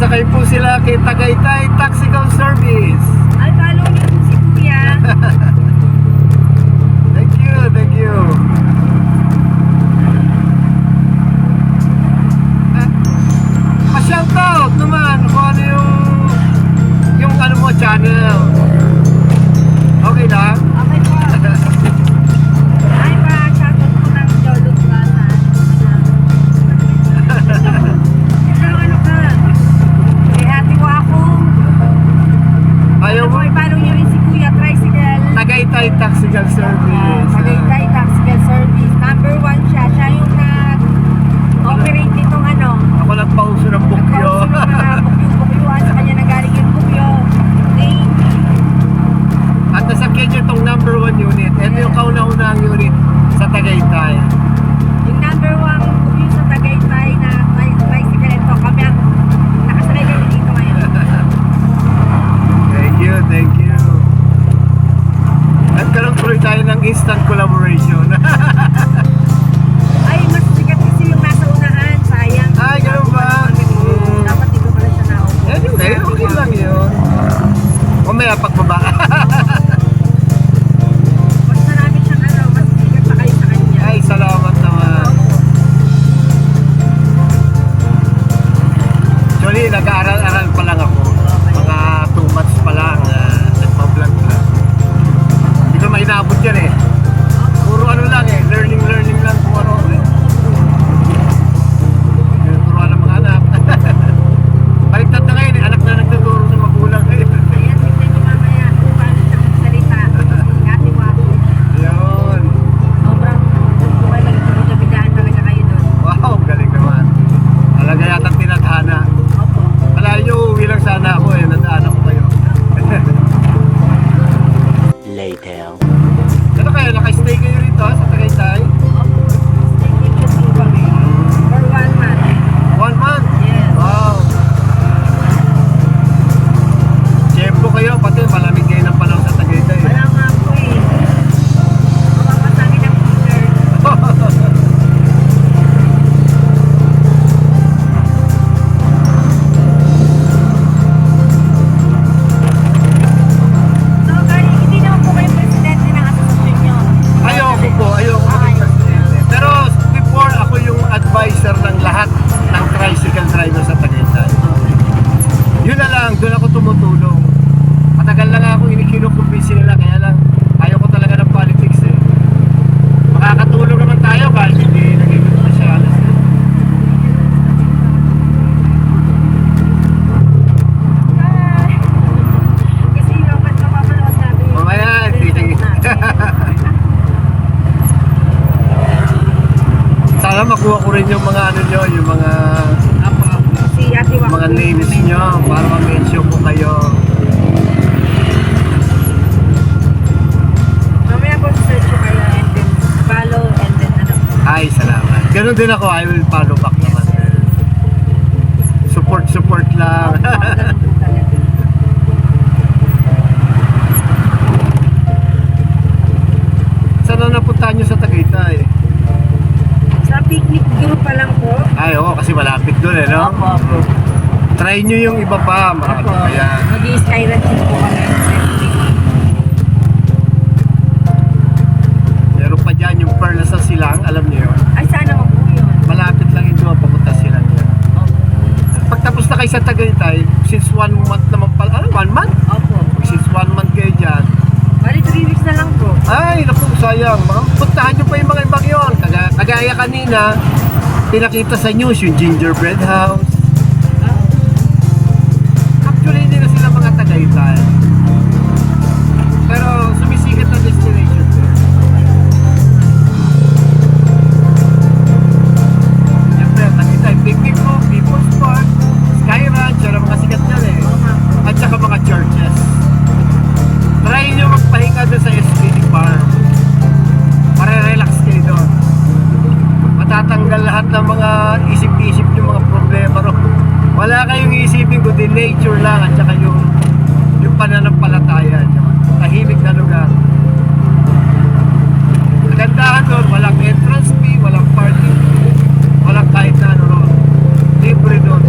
Sasakay po sila kay Tagaytay Taxical Service. Ay, follow niyo si Kuya. Thank you, thank you. Pa-shoutout naman kung ano yung ano mo channel. Okay lang? Okay po. Ay, pa-shoutout po ng Jolo Plaza. Ikaw, ano ka? Kay Ate Wako. Ayaw mo? I-follow niyo rin si Kuya Tricycle. Tagaytay Taxical Service. Tagaytay Taxical Service. Number 1 siya. Siya yung nag-operate nitong ano. Ako nagpauso ng bukyo. Nagpauso ng mga bukyo-bukyuan. Sa kanya nagaling yung bukyo. At nasakyan nyo itong number 1 unit. Ito yung kauna-unahang unit sa Tagaytay. Yung number 1 bukyo sa Tagaytay na tricycle ito. Kami ang nakasakay kami dito ngayon. Thank you, thank you. At karoon tayo ng instant collaboration. Ay, mas sikat kasi yung nasa unahan. Sayang. Ay, ganun ba? Dapat dito pala siya naupo. Anyway, okay lang yun. Mamaya pagbaba. Mas marami siyang ano, mas sikat pa kayo sa kanya. Ay, salamat naman. Actually, nag-aaral-aral pa lang ako. Mga 2 months pa lang. Nagpa-vlog lang. Hindi ko mainabot yan eh. Puro ano lang eh. Learning lang kung ano eh. Turuan ng mga anak. Baliktad na ngayon eh. Anak na nagtuturo sa magulang eh. Ayan, tignan niyo mamaya kung paano siya magsalita. Ate Wako. Yun. Sobrang buhay magkabidaan talaga kayo doon. Wow, galing naman. Talaga yata tinadhana. Opo. Malayo, uwi lang sana ako eh. Nadaanan ko kayo. Later. Ano kayo? Naka-stay kayo rito sa Tagaytay? Opo. Staycation po kami. For 1 month. 1 month? Yes. Wow. Tiyempo kayo, pati malamig kayo ng panahon sa Tagaytay. Wala nga po eh. Mapapasangin ang teacher. So, Kari, hindi naman po kayo presidente ng asosasyon nyo. Ayoko po, ayoko maging presidente. Pero before, ako yung advisor ng lahat ng tricycle driver sa Tagaytay. Yun na lang, doon ako tumutulong. Matagal na nga ako kinukumbinsi nila, kaya lang ayaw ko talaga ng politics eh. Makakatulong naman tayo kahit hindi naging pasyalis eh. Hi! Kasi yung mapapanood natin. Mamaya, titingin. Sana makuha ko rin yung mga ano nyo, yung mga Si Ate Wako. mga names nyo para ma-mention ko kayo. Mamaya po search ko kayo and then follow and then ano. Ay, salamat. Ganun din ako, I will follow back naman. Support lang. Ganun po talaga. Sana napuntahan nyo sa Tagaytay? Sa picnic group pa lang po. Ay, oo, kasi malapit doon eh, no? Opo. Try nyo yung iba pa, marami Opo. pa yan. Mag-i-skyranching po kami. Meron pa dyan yung Perla sa Silang, alam nyo yun? Ay, sana mo po yun. Malapit lang ito, papunta Silang yan. Opo. Pagtapos na kayo sa Tagaytay, since 1 month naman pala, ano, 1 month? Opo. Since 1 month kayo dyan, Bali, 3 weeks na lang po. ay, naku, sayang. Puntahan nyo pa yung mga ibang yun. Kagaya kanina, pinakita sa news yung gingerbread house. Actually, hindi na sila mga Tagaytay. Pero sumisikat na destination there. Siyempre, Tagaytay, picnic room, People's Park, Sky Ranch, yun ang mga sikat nyan eh. At saka mga churches. Try nyo magpahinga doon sa SPD Farm. Pare-relax kayo doon. Matatanggal lahat ng mga isip-isip yung mga problema ro. Wala kayong isipin kundi nature lang at saka yung pananampalataya. Tahimik na lugar. Kagandahan doon, walang entrance fee, walang parking, walang kahit na ano ron. Libre doon.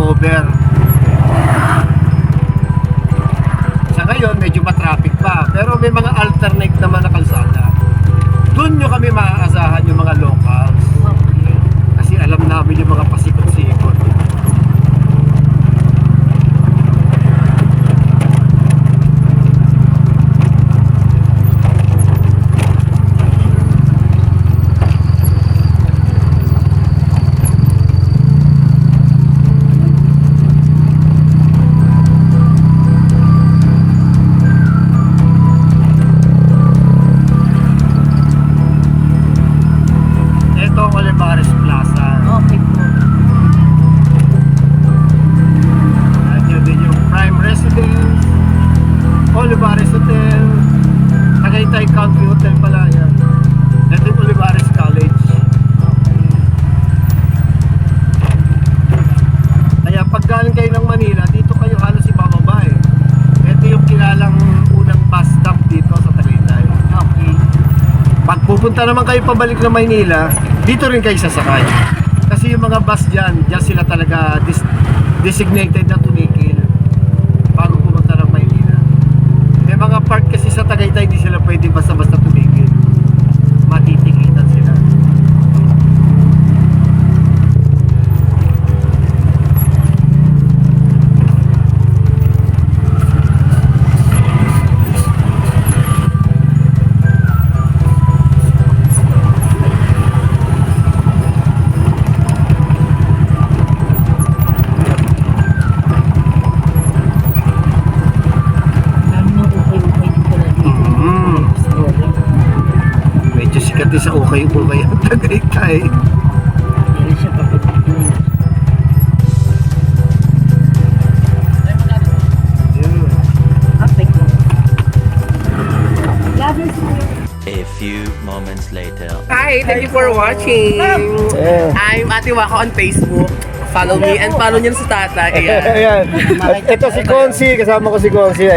flyover. Sa ngayon, medyo matraffic pa. Pero may mga alternate naman na kalsada. Doon nyo kami maaasahan yung mga locals. Kasi alam namin yung mga pasikot-sikot. Ito, Olivares Plaza. Okay po. At yun din yung Prime Residence, Olivares Hotel, Tagaytay Country Hotel pala yan. Ito yung Olivares College. Kaya pag galing kayo ng Manila, dito kayo halos ibababa eh. Ito yung kilalang unang bus stop dito sa Tagaytay. Okay. Pag pupunta naman kayo pabalik ng Maynila, dito rin kayo sasakay. Kasi yung mga bus dyan sila talaga designated na tumikil bago pumunta ng Maynila. May mga part kasi sa Tagaytay, hindi sila pwede basta-basta tumikil. Matitikitan sila. Dami ng ukay-ukay dito na dito. Medyo sikat din sa ukay-ukay ang Tagaytay. Meron siya papagpapin. Yun. Apek mo. Laban sa A few moments later. Hi, thank you for watching. I'm Ate Wako on Facebook. Follow me and follow niyo sa tata. Ayan. Ayan. At ito si Consi, kasama ko si Consi.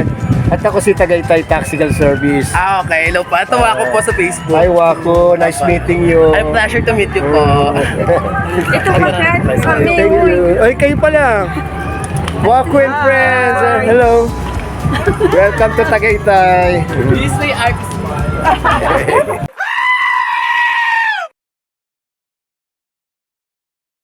At ako si Tagaytay Taxical Service. Ah, okay. Hello po. Ito Wako po sa Facebook. Hi Wako, nice meeting you. Ay, pleasure to meet you po. ito magkano kami. Thank you. Ay, kayo pala. Wako and friends. Hello. Welcome to Tagaytay. This way, artist.